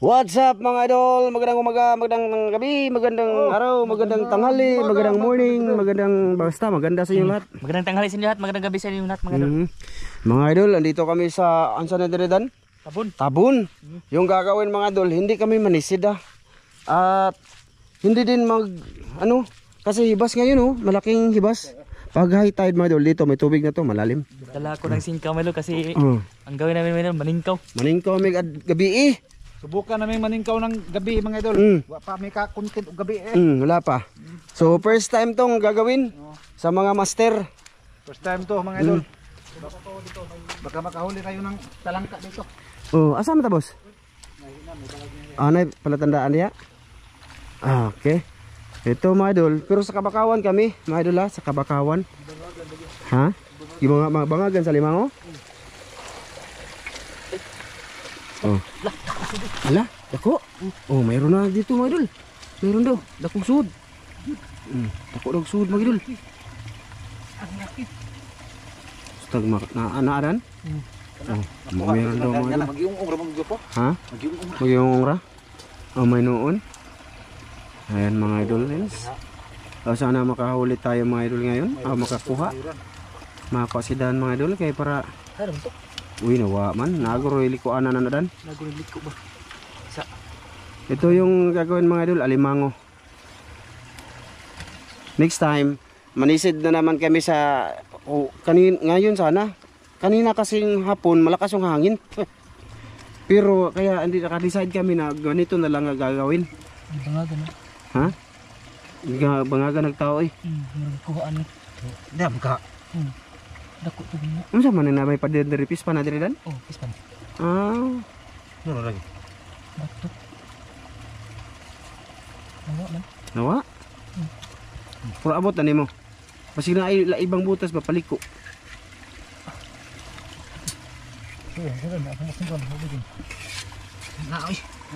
What's up mga idol? Magandang umaga, magandang gabi, magandang araw, magandang tanghali, magandang morning, maganda sa inyo lahat. Magandang tanghali sa inyo lahat, magandang gabi sa inyo lahat mga idol. Mga idol, andito kami sa ansa na diridan? Tabun. Yung gagawin mga idol, hindi kami manisid At hindi din kasi hibas ngayon malaking hibas. Pag high tide mga idol, dito may tubig na to, malalim. Dala ko ng singkaw malo kasi ang gawin namin ngayon maningkaw. Maningkaw may gabi Subukan namin maningkaw ng gabi mga idol. Wa pa may ka-content og gabi wala pa. So first time tong gagawin sa mga master. First time to mga idol. Baka makahuli kayo ng talangka dito. Asa man ta boss? Nay palatandaan niya. Okay. Ito mga idol, pero sa Kabakawan kami, mga idol sa Kabakawan. Ha? Yung mga bangagan sa Limango? Ala, dako. Mayroon na dito mga idol. Mayroon daw, dakong sud. Dako daw sud mga idol. Stag naaran? Mayroon daw mga idol. Magyung ra mo po. Ha? Magyung ra? May noon. Ayan mga idol. Sana makahuli tayo mga idol ngayon. Makakuha. Makakuha si Dan mga idol. Kaya para uy nawa man. Naguro ilikuan na Dan. Naguro iliko ba? Ito yung gagawin mga idol. Alimango. Next time manisid na naman kami sa ngayon sana. Kanina kasing hapon malakas yung hangin. Pero kaya hindi naka-decide kami na ganito na lang gagawin. Bangagan na. Ha? Bangagan nagtao Kuhaan na. Dam ka. Dako to gina. Unsa man na may padiri pispan na diri Dan? Pispan. Ano lagi? Batok. Nawa man. Nawa? Puro abot na nimo. Basig na ay ibang butas ba paliko.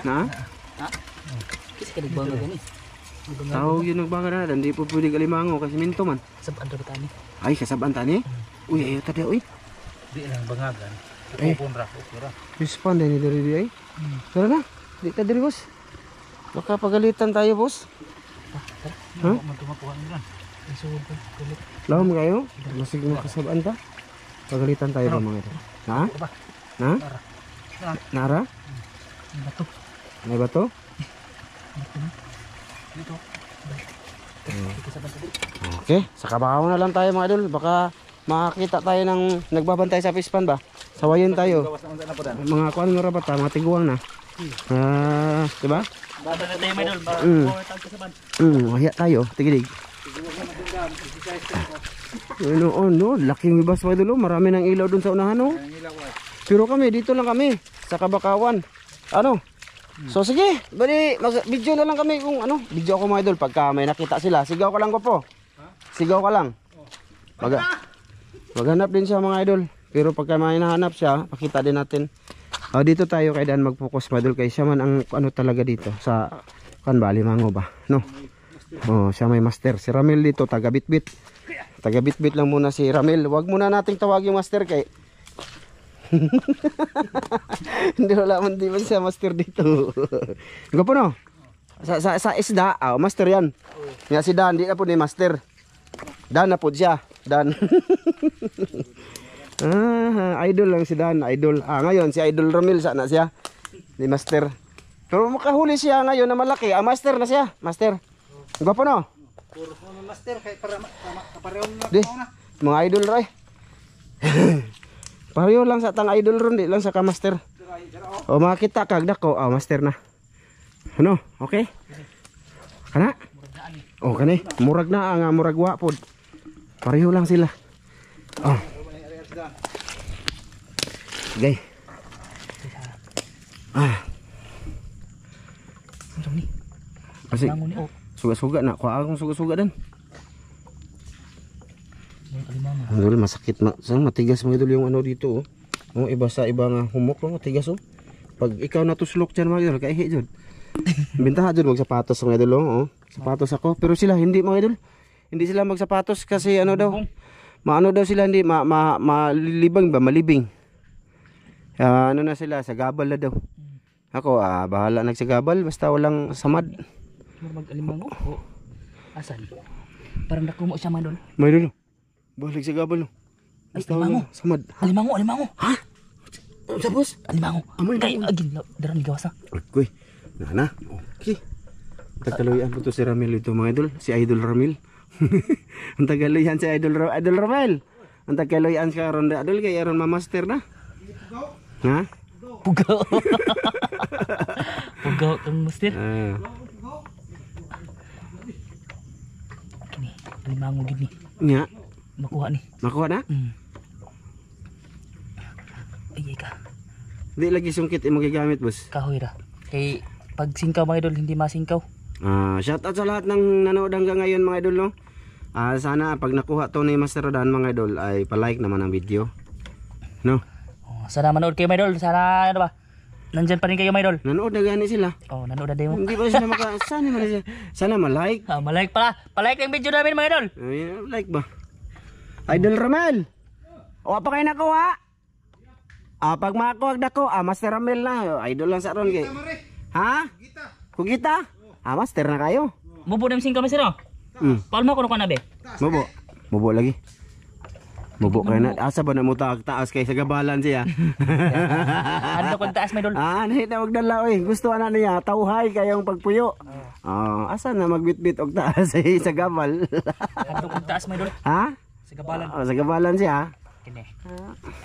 Na? Kasi ka nagbangagan gani. Tawag yun nagbangan na, hindi po pwede kalimango kasi minto man. Saban ra batani. Ay, kasaban tani? Uy, ayaw tadi, uy. Di lang bangagan. Kupon ra, ra. Pispan din ni diri ay. Tara na, di ta diri boss. Baka pagalitan tayo boss. Ha? Magtumakuha ni Dan. Isuod ko kulit. Lahom kayo? Masig mo kasabaan ta? Pagalitan tayo ba mga ito? Ha? Na? Nara? Bato. May bato? Dito. Okay, sa Kabakawan na lang tayo mga idol. Baka makakita tayo ng nagbabantay sa pispan ba? Sawayin tayo. Mga kuan nga rabat mga tiguang na. Diba? Baba na tayo may dol. Tag kasaban. Wahya tayo, tigidig. Laking ibas mga idol. Marami ng ilaw dun sa unahan Pero kami, dito lang kami sa Kabakawan. So sige, bali mag-video na lang kami kung video ako mga idol pagka may nakita sila. Sigaw ka lang ko po. Sigaw ka lang. Maghanap din siya mga idol. Pero pagka may nahanap siya, pakita din natin. Dito tayo kay Dan mag-focus mga idol kay siya man ang talaga dito sa Limango ba, no? Siya may master. Si Ramil dito taga bitbit. Taga bitbit lang muna si Ramil. Wag muna nating tawag yung master kay hindi wala man di man siya master dito. Gapo no? Sa isda, master yan. Nga si Dan, di na po ni master. Dan na po siya. Dan. Idol lang si Dan, idol. Ngayon si Idol Ramil sana siya. Ni master. Pero makahuli siya ngayon na malaki. Master na siya, master. Gapo no? Puro master kay para kapareho na. Di, mga idol ray. Pareho lang sa tang idol ron, di lang sa ka-master. Makita kag dako, master na. Okay? Kana? Kani, murag na nga murag wa pod. Pareho lang sila. Okay. Kasi suga-suga na, kuha akong suga-suga Dan. Idol, masakit na. Matigas mga idol yung dito iba sa iba nga humok matigas Pag ikaw natuslok dyan mga idol, kaihi dyan. Bintaha dyan magsapatos mga idol Sapatos ako. Pero sila hindi mga idol. Hindi sila magsapatos kasi daw. Maano daw sila hindi malibang ba malibing. Na sila sa gabal na daw. Ako bahala nagsagabal basta walang samad. Mag-alimango. O. Asan? Parang nakumo siya mga idol. May dulo. Balik sa gabal no. Basta alimango. walang samad. Alimango. Ha? Sa boss? Alimango. Amoy Kay agin daran gawas na. Kuy. Nana. Okay. Tagaloyan po to si Ramil ito mga idol. Si Idol Ramil. Ang tagaloyan si Idol Ramil. Ang tagaloyan ka ronda idol kay aron ma-master na. Ha? Pugaw. Pugaw kang master. Kini, alimango gid ni. Nya, Makuha ni. makuha na? Ay ka. Di lagi sungkit imong gigamit, boss. Kahoy ra. Kay pag singkaw mga idol hindi masingkaw. Shout out sa lahat ng nanood hanggang ngayon mga idol no. Sana pag nakuha to ni Master Rodan mga idol ay pa-like naman ang video. No? Sana manood kayo mga idol. Sana ano ba? Nandyan pa rin kayo mga idol. Nanood na gani sila. Nanood na din mo. Hindi ba sila sana man sila. Sana ma-like. Malike pala. Palike ang video namin mga idol. Like ba? Idol Ramel. O pa kayo nakuha? Pag makuha dako, Master Ramel na. Idol lang sa ron kay. Ha? Kugita? Master na kayo. Mubo na yung singkaw master no? Palma ko na be. Mubo. Mubo lagi. Mubo kayo na. Asa ba na mo taas kay sa gabalan siya? Ano kung taas mga idol? Nahita wag dala oy. Gusto na niya tawhay kayong pagpuyo. Asa na magbitbit og taas sa gabal. Ano kung taas mga idol? Ha? Sa gabalan. Sa gabalan siya. Kini.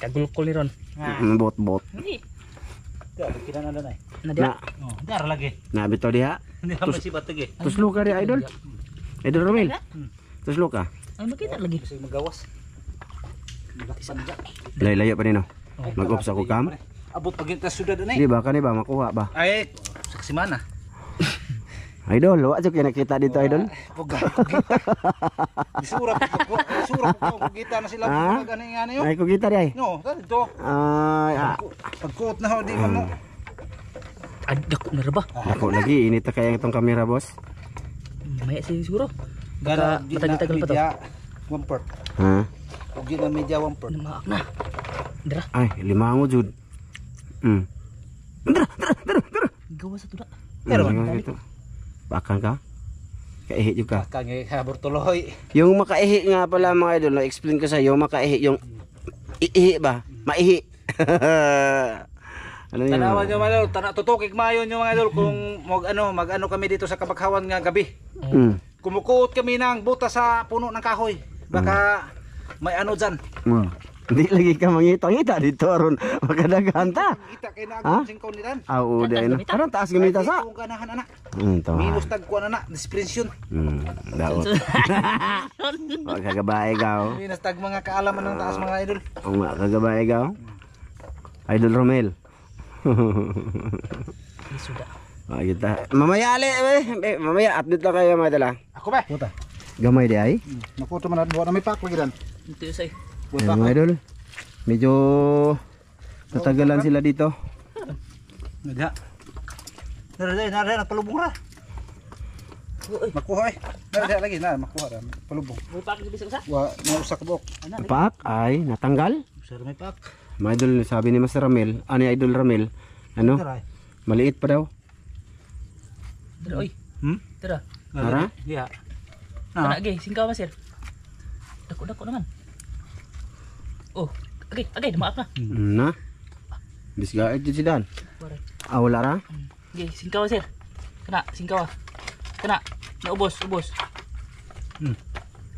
Kagulkol ni ron. Bot. Kita na doon ay. Nadia. Dar lagi. Nabito diha. Hindi naman si batigi. Tuslo ka di idol. Idol Romel. Tuslo ka. Ay makita lagi. Kasi magawas. Layo pa nino. Mag-off sa kukam. Abot pag kita sudah doon ay. Di ba kani ba makuha ba? Ay, saksi mana? Idol, wa jud kay nakita dito idol. Puga. Disurap ko kita na sila gani ngani yo. Ay ko kita di ay. No, dito. Pagkot na ho di mo. Dako na ra ba? Ako lagi init kaya itong kamera boss. Mamaya siguro. Gana Matagal-tagal pa to. media 1/4. Ha? Ugi na media 1/4. Namaak na. Dara. Ay, limango jud. Dara. Gawa sa tuda. Pero ito. Bakang ka? Kaihi jud ka. kang habor tuloy. Yung makaihi nga pala mga idol, na-explain ko sa iyo, makaihi yung ihi ba? Maihi. Ano yun? Tanawan nyo mga idol, tutukik mayon nyo mga idol kung mag-ano kami dito sa Kabakhawan nga gabi. Kumukuot kami ng buta sa puno ng kahoy. Baka may ano dyan. Hindi lagi ka mangita-ngita dito aron makadaghan ta. Kita kay na singkaw ni Dan. Oo, dai na. Parang taas gamita sa. Kung ganahan anak. To. Minus tagkuan anak, dispression. Daot. Wag kagabae gaw. Minus tag mga kaalaman ng taas mga idol. Ang kagabae gaw. Idol Romel. Suda. Kita. Mamaya ali, mamaya update lang kayo mga dala. Ako ba? Puta. Gamay di ay. Nakuto man na may pack lagi Dan. Ito say. Ayan, mga idol. Medyo natagalan sila dito. Nagha. Nara nagpalubong ra. Makuha eh. Nara lagi na makuha ra. Palubong. May pack bisa usa. Wa na usa ka buok. Paak ay natanggal. Sir may pack. Mga idol, sabi ni Master Ramel, Idol Ramel, ano? Maliit pa daw. Tara oy. Tara. Tara? Diha. Tara ge, singkaw ba sir? Dako naman. Oh, agay, dumaak na. Na. Bisgaet jud si Dan. Wala ra? Ge, singkaw sir. Kana, singkaw. Kana, naubos.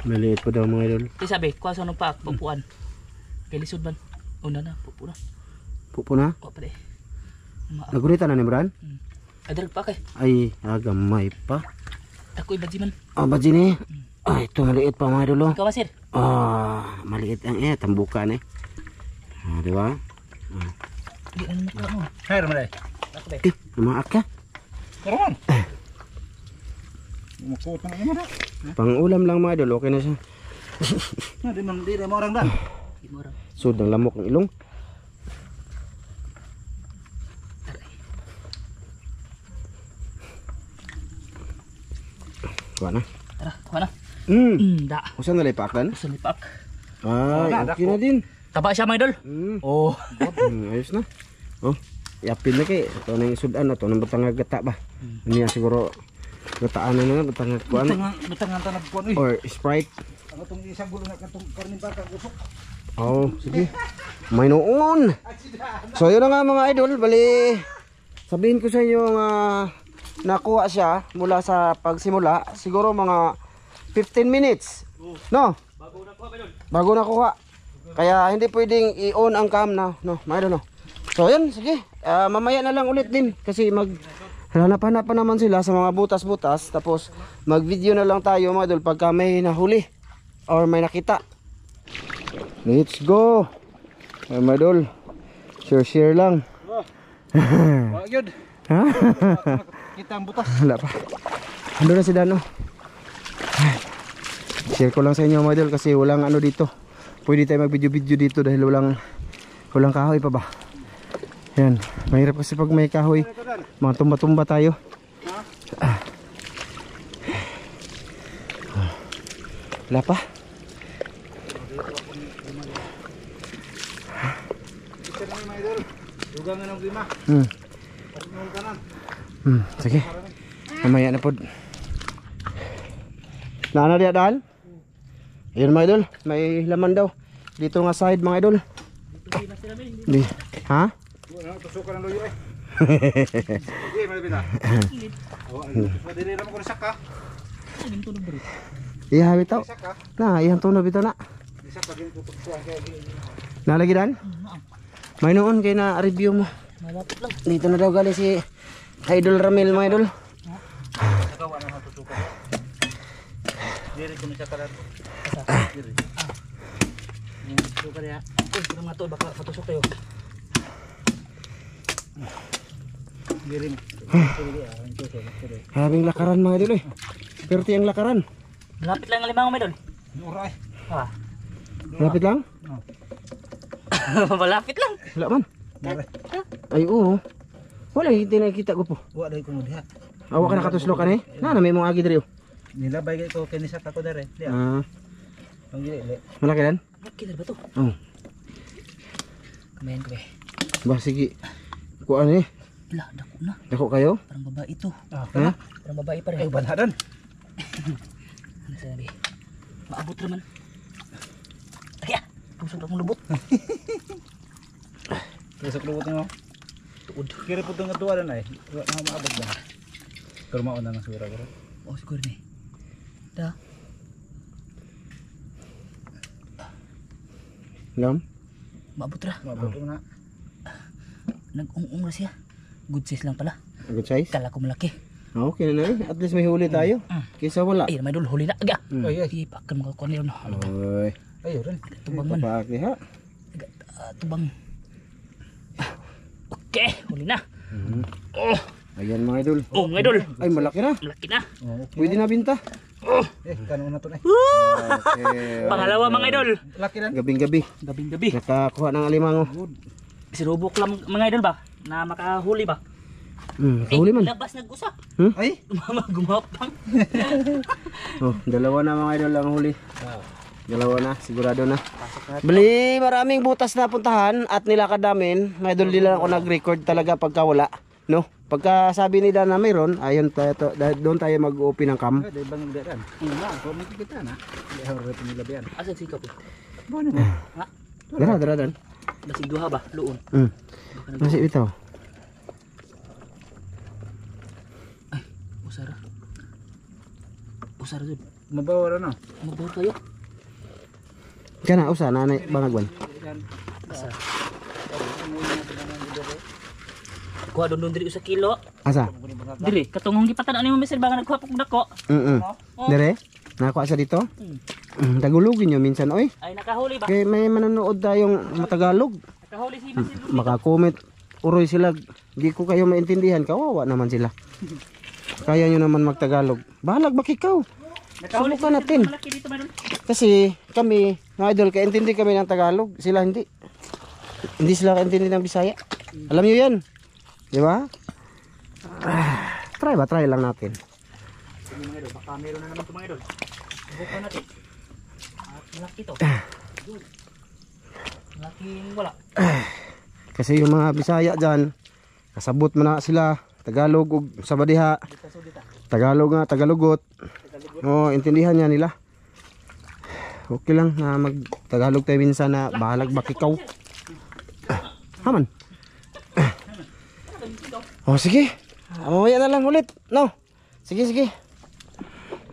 Maliit pa daw mga idol. Ti sabi, kuha sa nung pack, pupuan. Kay lisod man. Una na, pupu na. Pupo na. O pa de. Nagurita na ni Bran? Adarag pa kay. Ay, gamay pa. Dako ibadji man. Baji ni. Ay, ito maliit pa mga idol. Singkaw ba sir? Maliit ang tambukan eh. Di ba? Di ano na mo. Hayr man dai. Dako be. Lumaak ka. Karon. Makuha na naman. Pang ulam lang mga idol, okay na siya. Di mo orang Dan. Di mo ra. Sud ng lamok ng ilong. Kuha na. Tara, kuha na. Da. Usan na paklan? Usa ni pack. Ay, okay na din. Taba siya mga idol. Oh. Ayos na. yapin na kay. Ito na yung sudan na to. Nang batang gata ba? Niya siguro gataan na na. Batang kuan. Butangan tanap kuan. Or Sprite. Ang itong isang gulo na katong karning baka usok. Oh, sige. May noon. So yun na nga mga idol. Bali, sabihin ko sa inyo nakuha siya mula sa pagsimula. Siguro mga 15 minutes. No? Bago nakuha. Kaya hindi pwedeng i-on ang cam na. No, mga idol no. So yan, sige. Mamaya na lang ulit din. Kasi hanap-hanap pa naman sila sa mga butas-butas. Tapos mag-video na lang tayo mga idol pagka may nahuli. Or may nakita. Let's go. Ay mga idol. Share lang. Wag yun. Ha? Kita ang butas. Wala pa. Ando na si Dano. Share ko lang sa inyo mga idol kasi walang ano dito. Pwede tayo mag-video-video dito dahil walang kahoy pa ba. Yan. Mahirap kasi pag may kahoy. Mga tumba-tumba tayo. Wala pa. Dugangan ang lima. Sige. Mamaya na po. Naana dia dahil? Ayun mga idol, may laman daw. Dito nga side mga idol. Di. Ha? Tusukan ang loyo eh. Sige, malapit na. Madiri naman ko na saka. Iya bitaw. Nah, iyang tuno bitaw na. Nalagi dan? May noon kay na review mo. Malapit lang. Dito na daw gali si Idol Ramil mga idol. Nagawa na tusukan. Diri ko na saka lang. Yung suka niya. Uy, pero nga to, baka matusok tayo. Diri. Habing lakaran mga idol eh. Pero tiyang lakaran. Malapit lang ang limang may doon. Uray. Ah. Malapit lang? Malapit lang. Wala man. Ay oo. Wala hindi nakikita ko po. Wa dai ko mo diha. Awa ka nakatuslo ka ni? Na may mga agi diri. Nilabay ko kini sa ako dere. Diha. Ang gili le. Malaki dan? Malaki ba to? Oh. Kamayan ko be. Ba sige. Kuan eh. Wala, dako na. Dako kayo? Parang babae to. Ha? Parang babae pa Ay rin. banhadan. Ano sabi? Maabot naman. Ay, pusok akong lubot. Tusok lubot mo. Tuod. Kira pud nga tuwa na ay. Wa na maabot ba. Pero mauna na siguro ko. Oh, siguro ni. Da. Lam? Maabot ra. Maabot na. Nag-ung-ung ra siya. Good size lang pala. Good size? Kala ko malaki. Okay na eh. At least may huli tayo. Kaysa wala. Ay, may dul huli na. Aga. Ay ay. Ipakan mga kuwan yun. Oy. Ayo rin. Tubang man. Papaaki ha. Tubang. Okay, huli na. Oh, Ayan mga idol. oh, mga idol. Ay malaki na. Malaki na. Pwede na binta. Kanon na to na. Okay. Pangalawa mga idol. Laki na. Gabing-gabi. Gabing-gabi. Nakakuha ng alimango. Sinubok lang mga idol ba? Na makahuli ba? Huli man. Labas nag-usa. Ay. Gumapang. Oh, dalawa na mga idol ang huli. Dalawa na, sigurado na. Bali, maraming butas na puntahan at nilakad namin. Mga idol nila ako nag-record talaga pagka wala. No? Pagka sabi nila na mayroon, ayun tayo, doon tayo mag-open ng cam. Dai bang dadan. Ina, ko mo kita na. Di hawra pin labian. Asan si Kapi? Bono. Ha? Dara, dan. Basig duha ba? Luon. Masih bitaw. Usara. Usara jud. Mabawa na. Mabaw kayo. Kana usa nanay bangagwan. Asa? Kuha doon diri usa kilo. Asa? Diri, katungong gipatan ani mo Mr. Banga nagkuha pag dako. Dire? Nakuha sa dito? Tagulugin nyo minsan, oy. Ay nakahuli ba? Kaya may manonood tayong matagalog. Nakahuli si Mr. Makakomment. Uroy sila. Di ko kayo maintindihan. Kawawa naman sila. Kaya nyo naman magtagalog. Bahalag bak ikaw. Nakahuli Subukan natin. Malaki dito man. Kasi kami, mga idol, kaintindi kami ng Tagalog. Sila hindi. Hindi sila kaintindi ng Bisaya. Alam nyo yan. Di ba? Try lang natin. Sige mga idol, baka meron na naman ito mga idol. Subukan natin. At malaki to. Malaking wala. Kasi yung mga Bisaya dyan, Kasabot man na sila Tagalog ug Sabadiha. Tagalog nga Tagalogot. Oh, intindihan niya nila. Okay lang na mag Tagalog tayo minsan na bahalag bakikaw. Haman. Oh, sige. Mamaya na lang ulit. No. Sige, sige.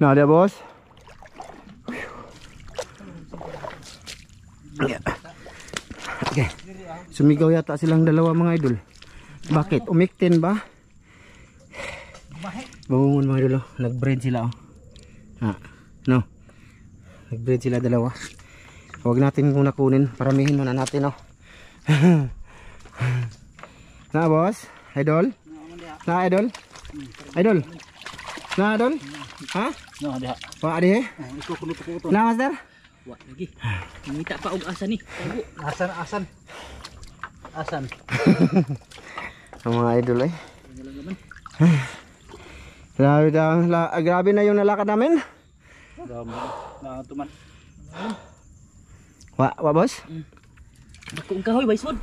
Na dia, boss. Okay. Sumigaw yata silang dalawa mga idol. Bakit? Umiktin ba? Bangungon mga idol. Nag-breed sila oh. Ha. No. Nag-breed sila dalawa. Huwag natin kung nakunin. Paramihin muna natin oh. Na boss? Idol? Na idol? Idol? Na idol? Ha? No, diha. Wa adi eh? Na master? Wa lagi. Ngita pa og asa ni. Tago. Asan. Ang mga idol eh. Grabe na yung nalakad namin. Na tuman. Wa boss? Dako ang kahoy baysod.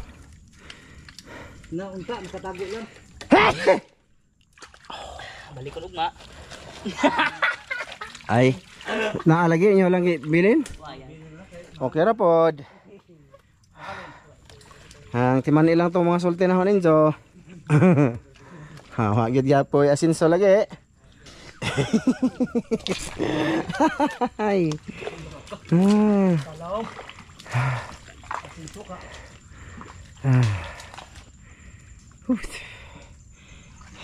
Na unta nakatago lang. Balik ko ugma. Ay. Naalagi nyo lang bilin? Wa yan. Okay ra pod. Ang timan ilang to mga sulti na honin so. Ha, wagid gapoy asinso lagi. Ay. Talong. Asinso ka.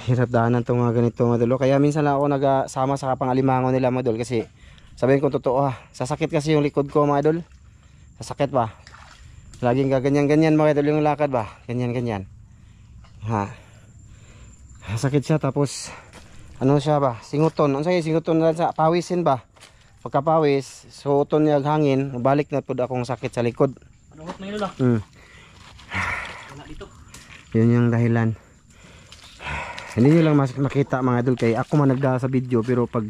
Hirap daanan itong mga ganito mga idol. Kaya minsan lang ako nagsama sa pangalimango nila mga idol. Kasi sabihin ko totoo ha, sasakit kasi yung likod ko mga idol. Sasakit ba? Laging gaganyan-ganyan mga idol yung lakad ba? Ganyan-ganyan. Ha. Sakit siya tapos ano siya ba? Singuton. Ano sa'yo? Singuton na sa pawisin ba? Pagkapawis, suoton niya hangin, balik na po akong sakit sa likod. Ano hot may lola? Wala dito. Yun yung dahilan. Hindi nyo lang makita mga idol kay ako man nagda sa video pero pag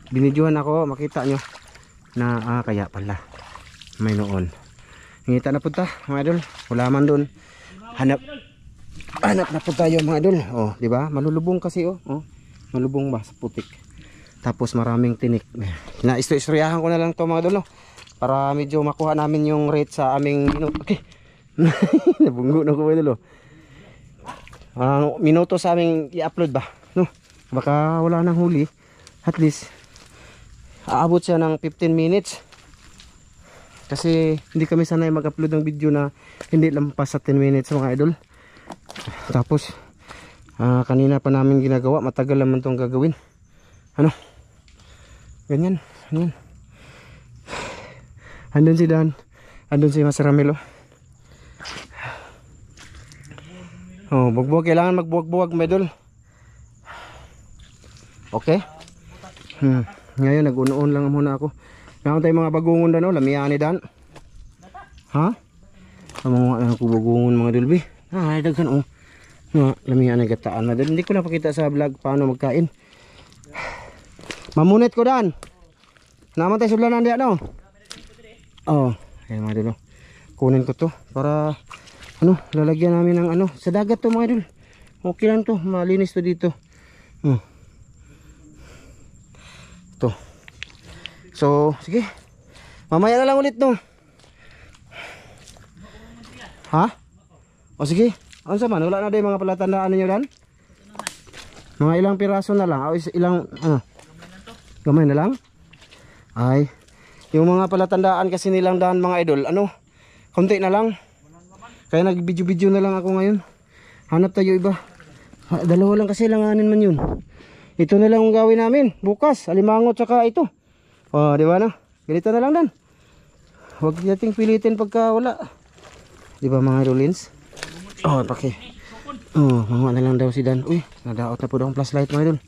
binidyohan ako makita nyo na kaya pala may noon. Ngita na po ta mga idol. Wala man doon. Hanap na po tayo mga idol. Oh, di ba? Malulubong kasi oh. Malubong ba sa putik. Tapos maraming tinik. Na-istoryahan ko na lang to mga idol para medyo makuha namin yung rate sa aming okay. Nabunggo na ko mga idol minuto sa aming i-upload ba no? Baka wala nang huli. At least aabot siya ng 15 minutes kasi hindi kami sanay mag-upload ng video na hindi lampas sa 10 minutes mga idol. Tapos kanina pa namin ginagawa, matagal naman itong gagawin ano ganyan. Andun si Dan, andun si Mas Ramilo. Oh, bugbog, kailangan magbuwag-buwag medol. Okay? Ngayon nag-unoon lang muna ako. Ngayon tayo mga bagungon dan, lamihan ni Dan. Ha? Mga bagungon mga dulbi. Ay, daghan lamihan na gataan na Dan. Hindi ko na pakita sa vlog paano magkain. Mamunit ko Dan. Naman tayo sudlanan diyan no. Oh, ayun mga dul. Kunin ko to para lalagyan namin ng sa dagat to mga idol. Okay lang to, malinis to dito. To. So, sige. Mamaya na lang ulit no. Ha? O sige. Ano sa man? Wala na din mga palatandaan ninyo Dan? Mga ilang piraso na lang. O ilang gamay na lang? Ay. Yung mga palatandaan kasi nilang Dan mga idol, konti na lang. Kaya nag-video-video na lang ako ngayon. Hanap tayo iba. Dalawa lang kasi langanin man yun. Ito na lang ang gawin namin. Bukas, alimango tsaka ito. Oh, di ba na? Ganito na lang Dan. Huwag nating pilitin pagka wala. Di ba mga rolins? Oh, paki. Oh, mga na lang daw si Dan. Uy, nadaot na po daw ang flashlight mga idol.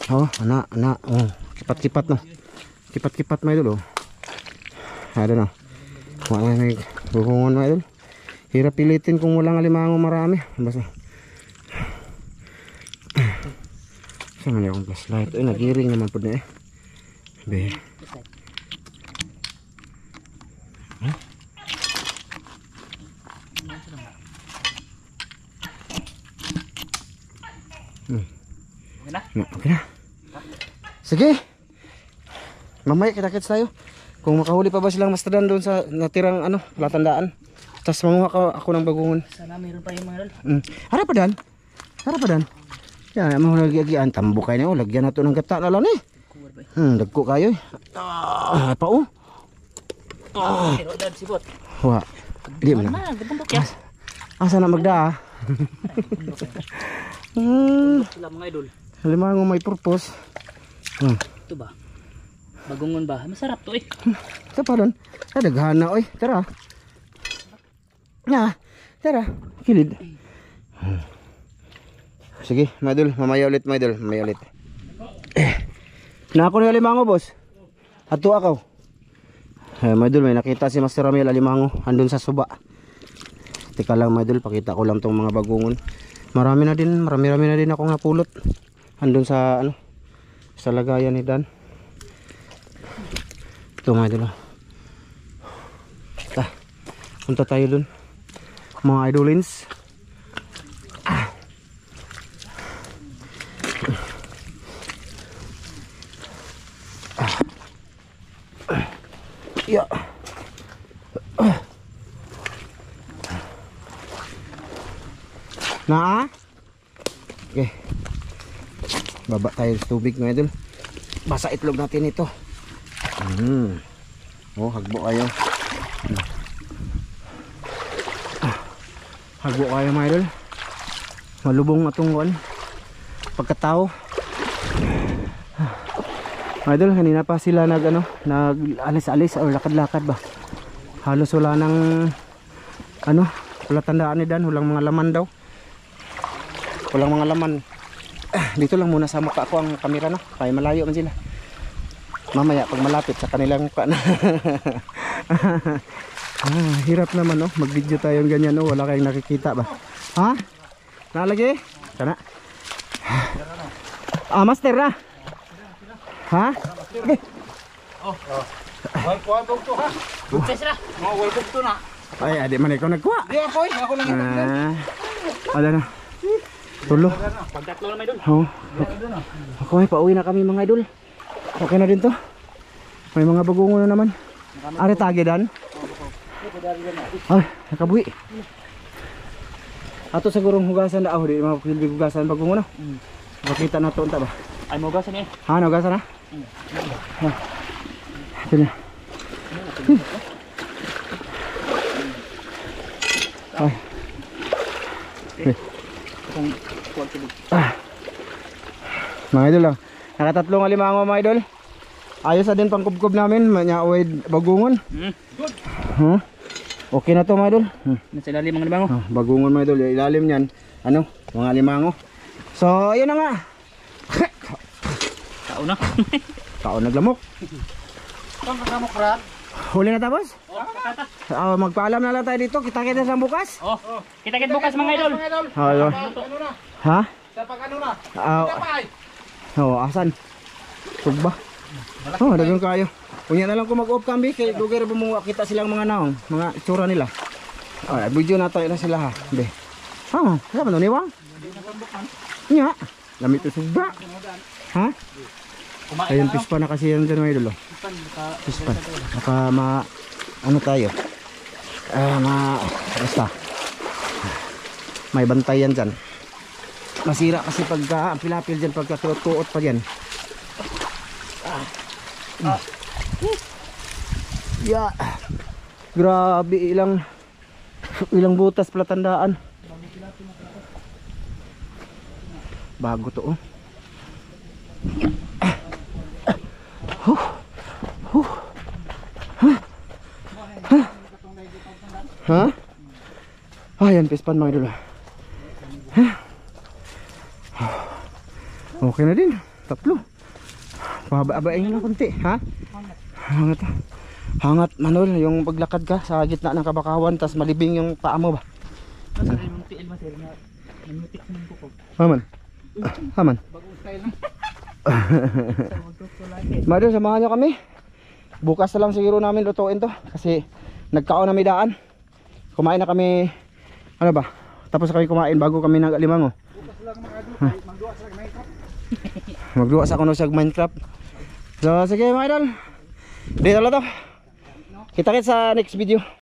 Oh, anak. Oh, kipat-kipat no. Kipat-kipat mga idol. Oh. Ano na. Wala na buhungon mga idol. Hirap pilitin kung walang alimango marami. Basta. Saan man yung flashlight? Ay, nagiring naman po na eh. Be. Okay na? Okay na. Sige. Mamaya kita-kits tayo. Kung makahuli pa ba silang mastadan doon sa natirang ano, palatandaan. Tapos manguha ako ng bagungon. Sana mayroon pa yung mga idol. Harap pa dan. Harap pa dan. Yan, mo lagi-agian tambo kay na lagyan nato ng gata na lang eh. Kuwar ba? Dagko kayo. Pa oh. Pero dad sibot. Wa. Di man. Gabundok yan. Asa na magda? Sila mga idol. Limango may purpose. Ito ba? Bagungon ba? Masarap to eh. Ito pa doon. Daghan na oy. Tara. Nga. Tara. Kilid. Sige, madul. Mamaya ulit, madul. Mamaya ulit. Na ako na limango, boss. Ato ako. Madul, may nakita si Master Ramil alimango. Andun sa suba. Teka lang, madul. Pakita ko lang tong mga bagungon. Marami na din ako napulot. Andun sa ano, sa lagayan ni Dan. Ito mga idol. Punta tayo dun mga idolins. Yeah. Na? Okay. Baba tayo sa tubig mga idol. Basa itlog natin ito. Oh, hagbo kayo. Hagbo kayo mga idol. Malubong atong kuan. Pagkatao. Mga idol, kanina pa sila nag alis-alis o lakad-lakad ba. Halos wala nang ano, wala tandaan ni Dan, walang mga laman daw. Walang mga laman. Dito lang muna sa mukha ko ang kamera na. Kaya malayo man sila. Mamaya pag malapit sa kanilang mukha na. Hirap naman oh, mag-video tayong ganyan oh, wala kayong nakikita ba? Ha? Nalagi? Kana. Master na. Ha? Okay. Wal to ha. Bukay sila. Wal to na. Ay, adi man ikaw nagkuha. Di ako lang Ada na. Tulo. Pagtatlo na may idol. Oh. Okay, pauwi na kami mga idol. Okay na din to. May mga bagungon na naman. Are tagi Dan. Ay, nakabuhi. Ato sa gurong hugasan na ako, di mapilbi hugasan bagungon na. Makita na to unta ba? Ay mo gasan eh. Ha, hugasan na? Ito na. Ay. Mga idol lang. Nakatatlong alimango mga idol. Ayos na din pangkubkob namin. Manyaway bagungon. Good. Okay na to mga idol. Nasa ilalim mga limango. Bagungon mga idol. Yung ilalim niyan. Ano? Mga alimango. So, ayun na nga. Tao na. Tao naglamok. Ang kakamok Brad. Huli na tapos? Oh, magpaalam na lang tayo dito. Kita-kita sa bukas. oh. Kita-kit bukas mga idol. Hello. Ano na? Ha? Sa pag ano na? Ah, asan? Tugba. Oh, dagang kayo. Unya na lang ko mag-off cambi kay lugar bumuha kita silang mga naong, mga itsura nila. Ay, video na tayo na sila ha. Be. Ha, sa man niwang? Nya. Lamit to sugba. Ha? Ayun pispa na kasi yan dyan mga idol. Pispan. Baka ano tayo? Basta. May bantayan dyan. Masira kasi pagka pilapil dyan, pagka tuot pa dyan. Yeah. Grabe, ilang butas palatandaan. Bago to oh. Ha? Ayan, pispan mga idol. Okay na din, tatlo. Pahaba-abain na konti, ha? Hangat manol, yung paglakad ka sa gitna ng kabakawan, tas malibing yung paa mo ba? Nasa yung tiil mater na namutik sa mga kuko. Haman. Haman. Bagong style na. Madol, samahan nyo kami. Bukas na lang siguro namin lutuin to kasi nagkaon na may daan. Kumain na kami, ano ba, tapos kami kumain bago kami nag-alimango. Magduwa sa kuno sa Minecraft. So sige mga idol, dito lang to. Kita-kits sa next video.